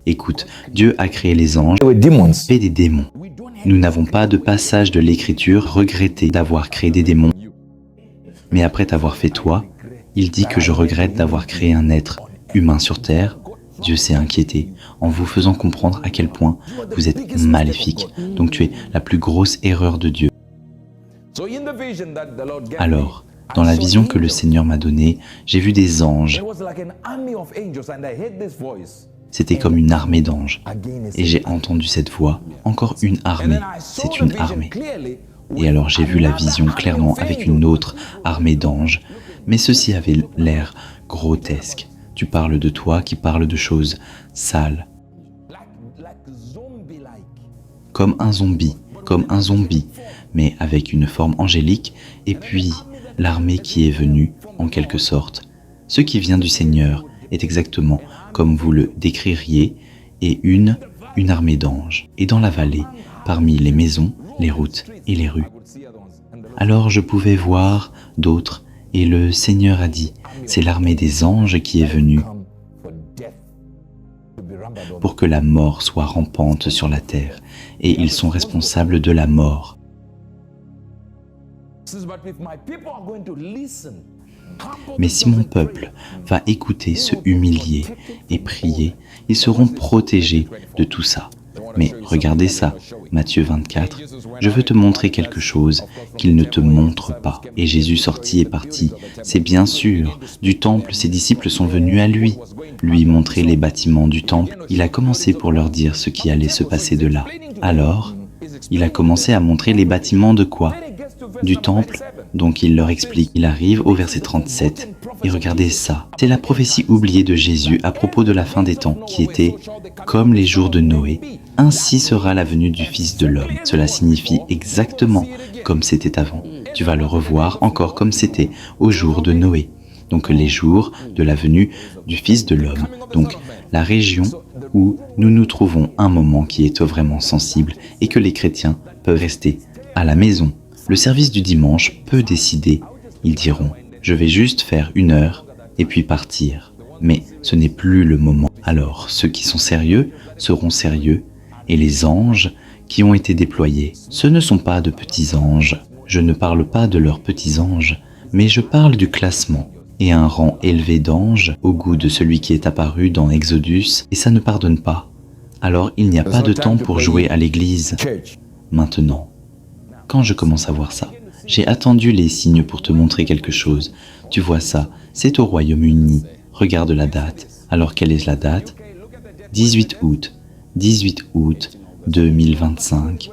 Écoute, Dieu a créé les anges et des démons. Nous n'avons pas de passage de l'Écriture regretté d'avoir créé des démons. Mais après t'avoir fait toi, il dit que je regrette d'avoir créé un être humain sur terre. Dieu s'est inquiété en vous faisant comprendre à quel point vous êtes maléfique. Donc tu es la plus grosse erreur de Dieu. Alors, dans la vision que le Seigneur m'a donnée, j'ai vu des anges. C'était comme une armée d'anges. Et j'ai entendu cette voix, encore une armée, c'est une armée. Et alors j'ai vu la vision clairement avec une autre armée d'anges, mais ceci avait l'air grotesque. Tu parles de toi qui parle de choses sales. Comme un zombie, mais avec une forme angélique, et puis l'armée qui est venue, en quelque sorte. Ce qui vient du Seigneur est exactement comme vous le décririez, et une armée d'anges. Et dans la vallée, parmi les maisons, les routes et les rues. Alors je pouvais voir d'autres, et le Seigneur a dit, c'est l'armée des anges qui est venue pour que la mort soit rampante sur la terre, et ils sont responsables de la mort. Mais si mon peuple va écouter, se humilier et prier, ils seront protégés de tout ça. Mais regardez ça, Matthieu 24, je veux te montrer quelque chose qu'il ne te montre pas. Et Jésus sortit et partit. C'est bien sûr, du temple, ses disciples sont venus à lui montrer les bâtiments du temple. Il a commencé pour leur dire ce qui allait se passer de là. Alors, il a commencé à montrer les bâtiments de quoi? Du temple. Donc il leur explique. Il arrive au verset 37. Et regardez ça. C'est la prophétie oubliée de Jésus à propos de la fin des temps, qui était « Comme les jours de Noé, ainsi sera la venue du Fils de l'homme ». Cela signifie exactement comme c'était avant. Tu vas le revoir encore comme c'était au jour de Noé. Donc les jours de la venue du Fils de l'homme. Donc la région où nous nous trouvons un moment qui est vraiment sensible et que les chrétiens peuvent rester à la maison. Le service du dimanche peut décider, ils diront, je vais juste faire 1 heure et puis partir. Mais ce n'est plus le moment. Alors ceux qui sont sérieux seront sérieux et les anges qui ont été déployés, ce ne sont pas de petits anges. Je ne parle pas de leurs petits anges, mais je parle du classement. Et un rang élevé d'anges au goût de celui qui est apparu dans Exodus, et ça ne pardonne pas. Alors il n'y a pas de temps pour jouer à l'église. Maintenant, quand je commence à voir ça, j'ai attendu les signes pour te montrer quelque chose. Tu vois ça, c'est au Royaume-Uni. Regarde la date. Alors quelle est la date? 18 août 2025.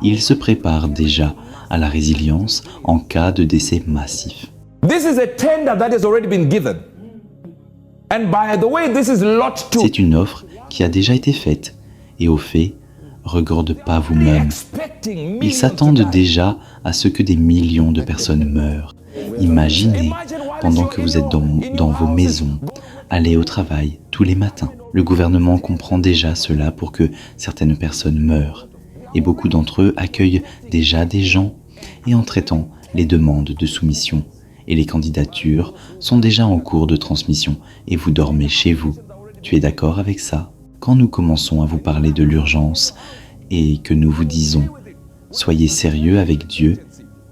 Il se prépare déjà à la résilience en cas de décès massif. C'est une offre qui a déjà été faite. Et au fait, regarde pas vous-même. Ils s'attendent déjà à ce que des millions de personnes meurent. Imaginez, pendant que vous êtes dans vos maisons, aller au travail tous les matins. Le gouvernement comprend déjà cela pour que certaines personnes meurent. Et beaucoup d'entre eux accueillent déjà des gens. Et en traitant les demandes de soumission, et les candidatures sont déjà en cours de transmission et vous dormez chez vous. Tu es d'accord avec ça? Quand nous commençons à vous parler de l'urgence et que nous vous disons « Soyez sérieux avec Dieu »,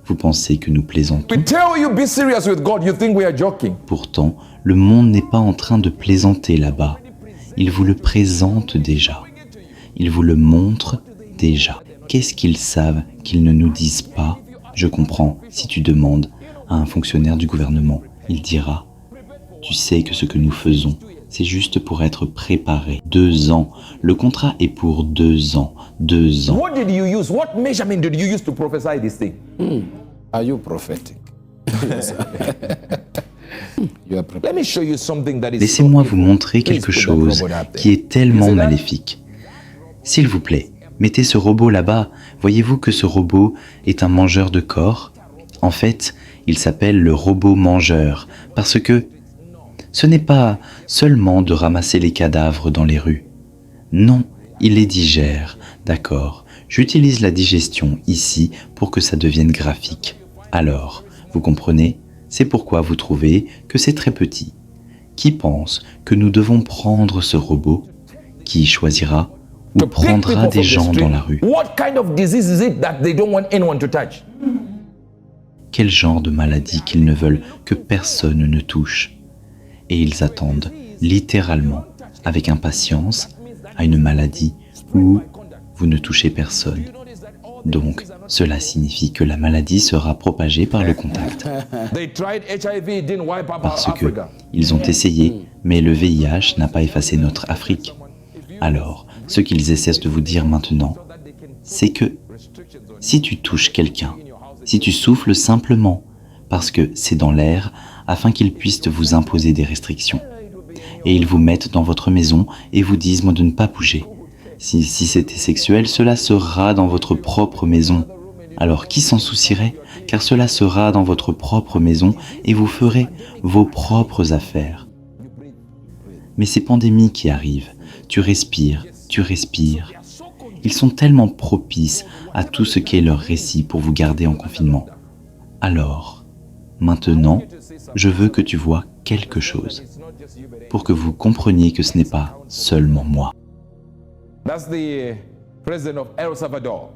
vous pensez que nous plaisantons. Pourtant, le monde n'est pas en train de plaisanter là-bas. Il vous le présente déjà. Il vous le montre déjà. Qu'est-ce qu'ils savent qu'ils ne nous disent pas? Je comprends, si tu demandes à un fonctionnaire du gouvernement, il dira « Tu sais que ce que nous faisons, c'est juste pour être préparé. 2 ans. Le contrat est pour 2 ans. 2 ans. » What measurement did you use to prophesy this thing? Are you prophetic? Let me show you something that is Laissez-moi vous montrer quelque chose qui est tellement maléfique. S'il vous plaît, mettez ce robot là-bas. Voyez-vous que ce robot est un mangeur de corps? En fait, il s'appelle le robot mangeur, parce que ce n'est pas seulement de ramasser les cadavres dans les rues. Non, il les digère, d'accord. J'utilise la digestion ici pour que ça devienne graphique. Alors, vous comprenez? C'est pourquoi vous trouvez que c'est très petit. Qui pense que nous devons prendre ce robot Qui choisira ou to pick people prendra from des the gens dans street. la rue? What kind of disease is it that they don't want anyone to touch? Quel genre de maladie qu'ils ne veulent que personne ne touche? Et ils attendent, littéralement, avec impatience, à une maladie où vous ne touchez personne. Donc, cela signifie que la maladie sera propagée par le contact. They tried HIV, it didn't wipe out Parce que Africa. ils ont essayé, mais le VIH n'a pas effacé notre Afrique. Alors, ce qu'ils essaient de vous dire maintenant, c'est que si tu touches quelqu'un, si tu souffles simplement, parce que c'est dans l'air, afin qu'ils puissent vous imposer des restrictions. Et ils vous mettent dans votre maison et vous disent de ne pas bouger. Si c'était sexuel, cela sera dans votre propre maison. Alors qui s'en soucierait? Car cela sera dans votre propre maison et vous ferez vos propres affaires. Mais ces pandémies qui arrivent, tu respires. Ils sont tellement propices à tout ce qu'est leur récit pour vous garder en confinement. Alors, maintenant, je veux que tu vois quelque chose, pour que vous compreniez que ce n'est pas seulement moi. That's the president of El Salvador.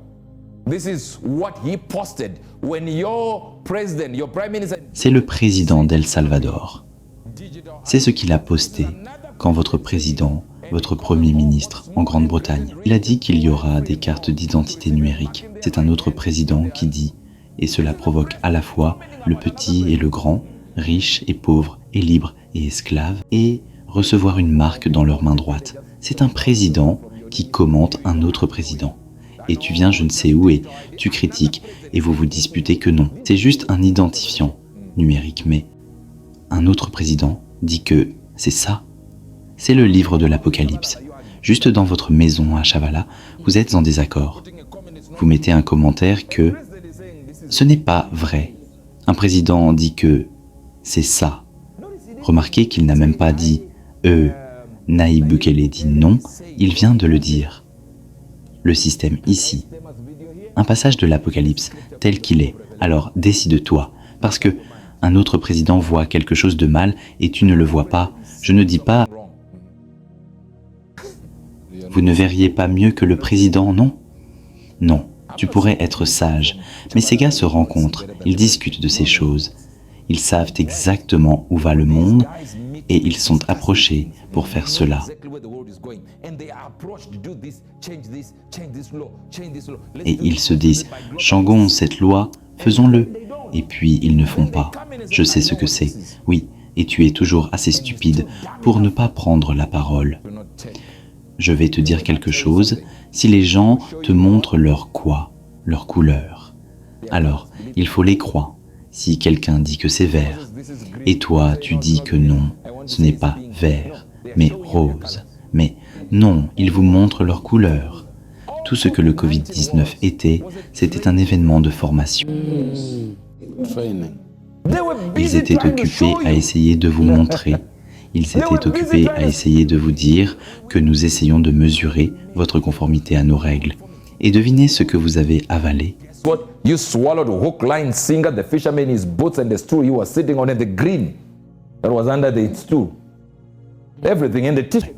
This is what he posted when your president, your prime minister. C'est le président d'El Salvador. C'est ce qu'il a posté quand votre président, votre premier ministre en Grande-Bretagne, il a dit qu'il y aura des cartes d'identité numériques. C'est un autre président qui dit, et cela provoque à la fois le petit et le grand, riche et pauvre, et libre et esclave, et recevoir une marque dans leur main droite. C'est un président qui commente un autre président. Et tu viens je ne sais où et tu critiques et vous vous disputez que non. C'est juste un identifiant numérique, mais un autre président dit que c'est ça. C'est le livre de l'Apocalypse. Juste dans votre maison à Chavala, vous êtes en désaccord. Vous mettez un commentaire que ce n'est pas vrai. Un président dit que c'est ça. Remarquez qu'il n'a même pas dit Nayib Bukele dit non, il vient de le dire. Le système ici. Un passage de l'Apocalypse tel qu'il est. Alors décide-toi, parce que un autre président voit quelque chose de mal et tu ne le vois pas. Je ne dis pas vous ne verriez pas mieux que le président, non? Non, tu pourrais être sage, mais ces gars se rencontrent, ils discutent de ces choses. Ils savent exactement où va le monde et ils sont approchés pour faire cela. Et ils se disent, changeons cette loi, faisons-le. Et puis ils ne font pas. Je sais ce que c'est. Oui, et tu es toujours assez stupide pour ne pas prendre la parole. Je vais te dire quelque chose, si les gens te montrent leur quoi, leur couleur, alors il faut les croire. Si quelqu'un dit que c'est vert, et toi tu dis que non, ce n'est pas vert, mais rose. Mais non, ils vous montrent leur couleur. Tout ce que le Covid-19 était, c'était un événement de formation. Ils étaient occupés à essayer de vous montrer. Ils étaient occupés à essayer de vous dire que nous essayons de mesurer votre conformité à nos règles. Et devinez ce que vous avez avalé. What you swallowed hook, line, sinker, the fisherman, his boats and the stool he was sitting on and the green that was under the stool. Everything in the t-shirt.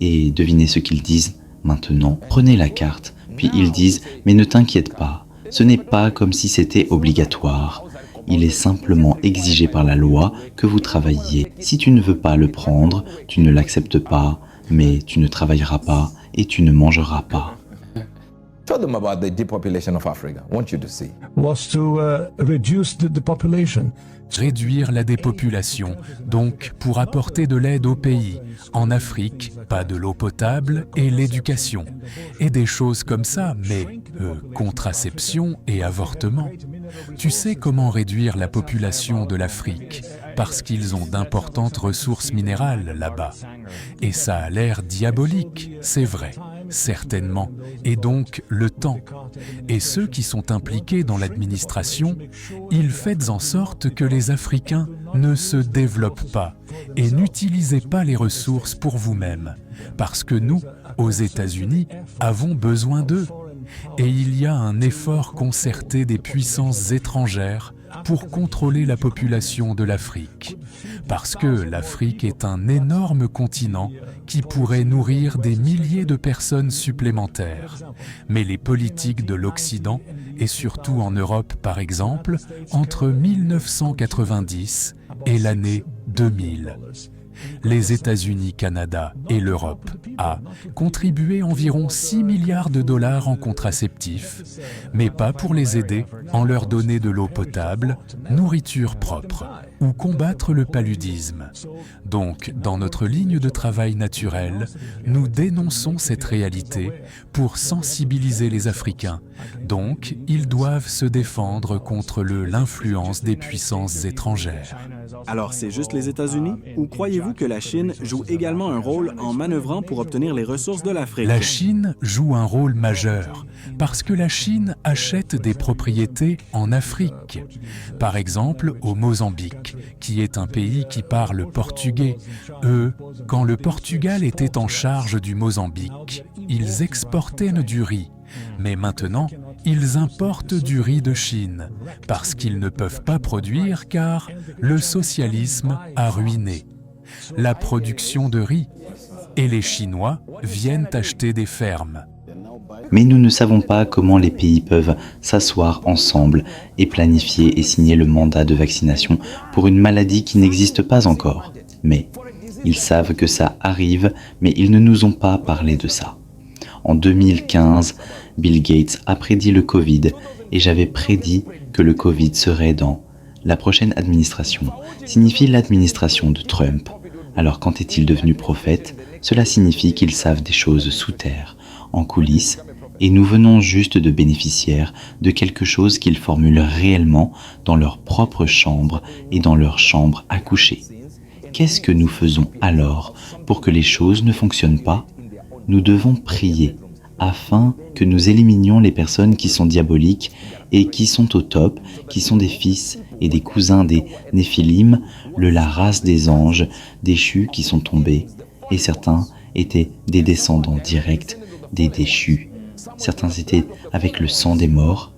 Et devinez ce qu'ils disent maintenant. Prenez la carte, puis ils disent « Mais ne t'inquiète pas, ce n'est pas comme si c'était obligatoire. Il est simplement exigé par la loi que vous travailliez. Si tu ne veux pas le prendre, tu ne l'acceptes pas, mais tu ne travailleras pas et tu ne mangeras pas. » Tell them about the depopulation of Africa. I want you to see. Was to reduce the population. Réduire la dépopulation, donc pour apporter de l'aide au pays. En Afrique, pas de l'eau potable et l'éducation. Et des choses comme ça, mais contraception et avortement. Tu sais comment réduire la population de l'Afrique, parce qu'ils ont d'importantes ressources minérales là-bas. Et ça a l'air diabolique, c'est vrai, certainement. Et donc le temps. Et ceux qui sont impliqués dans l'administration, ils faites en sorte que les Africains ne se développent pas et n'utilisez pas les ressources pour vous-même, parce que nous, aux États-Unis, avons besoin d'eux. Et il y a un effort concerté des puissances étrangères pour contrôler la population de l'Afrique. Parce que l'Afrique est un énorme continent qui pourrait nourrir des milliers de personnes supplémentaires. Mais les politiques de l'Occident, et surtout en Europe par exemple, entre 1990 et l'année 2000. Les États-Unis, Canada et l'Europe a contribué environ 6 milliards de dollars en contraceptifs, mais pas pour les aider en leur donner de l'eau potable, nourriture propre ou combattre le paludisme. Donc, dans notre ligne de travail naturelle, nous dénonçons cette réalité pour sensibiliser les Africains. Donc, ils doivent se défendre contre l'influence des puissances étrangères. Alors, c'est juste les États-Unis? Ou croyez-vous que la Chine joue également un rôle en manœuvrant pour obtenir les ressources de l'Afrique? La Chine joue un rôle majeur parce que la Chine achète des propriétés en Afrique. Par exemple, au Mozambique, qui est un pays qui parle portugais. Quand le Portugal était en charge du Mozambique, ils exportaient du riz. Mais maintenant, ils importent du riz de Chine parce qu'ils ne peuvent pas produire car le socialisme a ruiné la production de riz et les Chinois viennent acheter des fermes. Mais nous ne savons pas comment les pays peuvent s'asseoir ensemble et planifier et signer le mandat de vaccination pour une maladie qui n'existe pas encore. Mais ils savent que ça arrive, mais ils ne nous ont pas parlé de ça. En 2015, Bill Gates a prédit le Covid et j'avais prédit que le Covid serait dans la prochaine administration, signifie l'administration de Trump. Alors quand est-il devenu prophète? Cela signifie qu'ils savent des choses sous terre, en coulisses, et nous venons juste de bénéficiaires de quelque chose qu'ils formulent réellement dans leur propre chambre et dans leur chambre à coucher. Qu'est-ce que nous faisons alors pour que les choses ne fonctionnent pas? Nous devons prier afin que nous éliminions les personnes qui sont diaboliques et qui sont au top, qui sont des fils et des cousins des Néphilim, la race des anges déchus qui sont tombés, et certains étaient des descendants directs des déchus. Certains étaient avec le sang des morts,